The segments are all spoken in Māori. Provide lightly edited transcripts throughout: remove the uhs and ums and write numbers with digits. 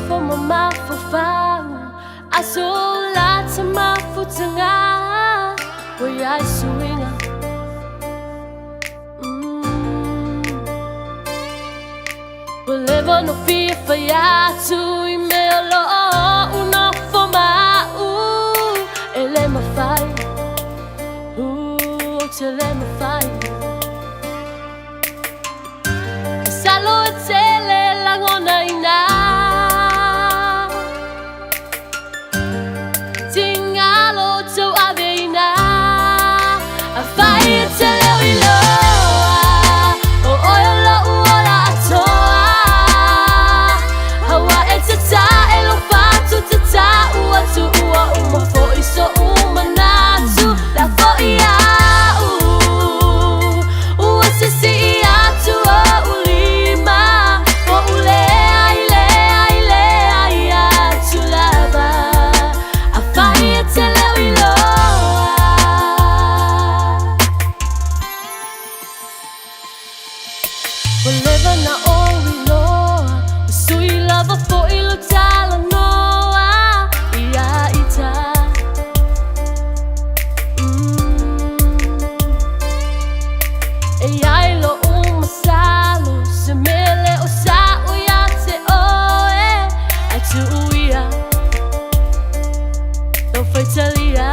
for mama for far. I saw lots of my foot and where I swing. We'll live on no fear for ya to email una for my ele my fight. Let me fight. Salo tele langona ina. Tingalo to avena. I fight tele wilo. Oh oyo ora atoa. Hawa etata elo fatu tata uatu ua umofo iso umanatu la foia. Whenever na all we know, sweet love for ilo tala noa, ia ita. E ai lo masalo, se mele o sa uia te oe, ai tu uia, no faitalia.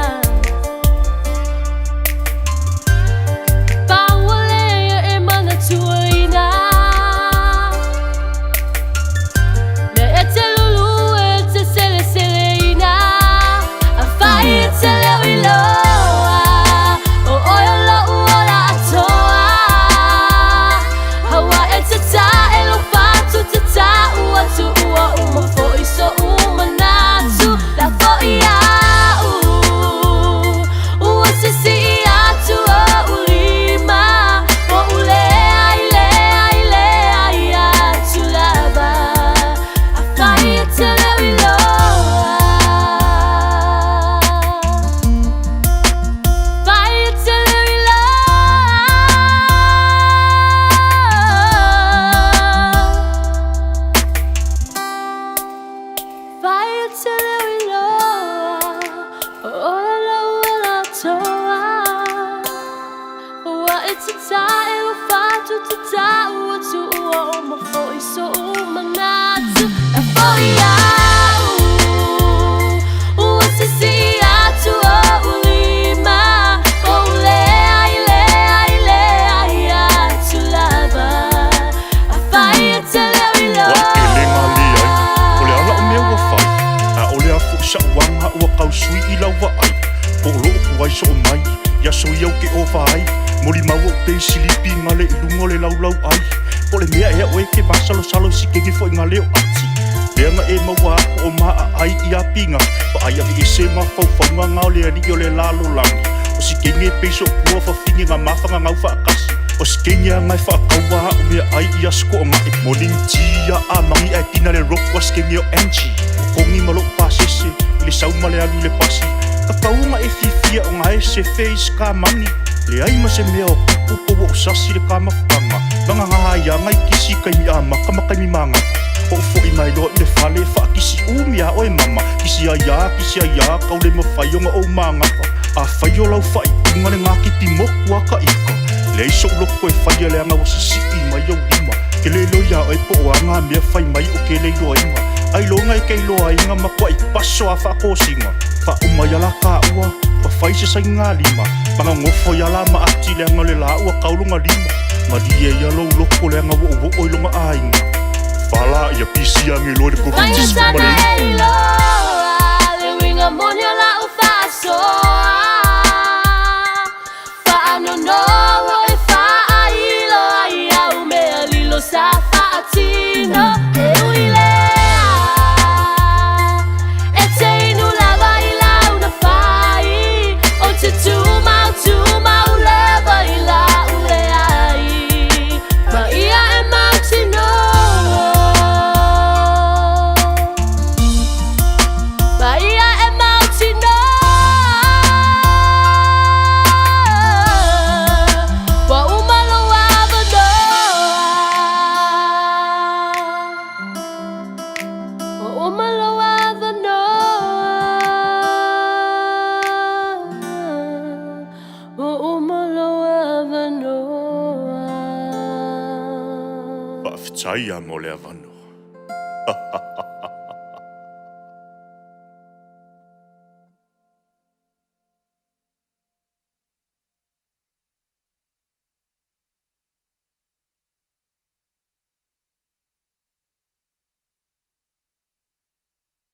It's a time of fire to die to all my voice, so my nights for ya. What's the sea to all Lima? Oh, to lava. I fire till every love. Ole ala o mea ua whai. A ole a fu sa wanga ua kau sui I lau wa ai. Po loo kuai so o mai. Ia so iau ke o whai. Mori mau o te silipi ngale I lungo le lau ai. Po le mea ea oe ke masalo salo si kegi fo I ngale o ati. Leanga e maua o maa ai I a pinga. Pa ai avi e se ma fau faunga ngao le ani o le lalo langi. O si kenge peiso kua fa fingi ngā mawhanga ngau wha akasi. O si kenge a ngai wha akaua o mea ai I a sko o ngai. Morning tia a mangi ai tina le roko a si kenge o Angie. Kongi malo pasese I le sauma le alu le pasi. Ka kaunga e fifia o ngai se face ka mangi. Le ai ma se mea o kupu o sasi le ka mawhanga. Nganga ngaha ia ngai kisi kai mi a maka mi manga. O fo I mai loa I le whale wha kisi umi a oe mama. Kisi a ia kau le mawhai o nga o manga. A whai o lau whai tunga le ngaki pi moku a ka ika. Le iso loko e whai a le anga o sisi mai o lima. Ke le loia o e po o anga mea whai mai o ke le loa inga. Ai longa I kei loa inga makua I paso a wha kosinga. Wha umai ala ka ua. Whai se sai ngā lima. Panga ngofo I ala maati le anga le la ua kaulunga lima. Marie ia lau loko le anga wo o ilonga a inga. Fala ia pisi ange loa le provinces kumare. Vaya e loa, le winga monyo la ufasoa. Fa no no e fa ilo ia umea lilo sa fa atino e uilea. E te inu lava I la una fai, o te tu mau lava I la uleai. Ma ia e mautino. Bahia é malte Ftaia mo le avano.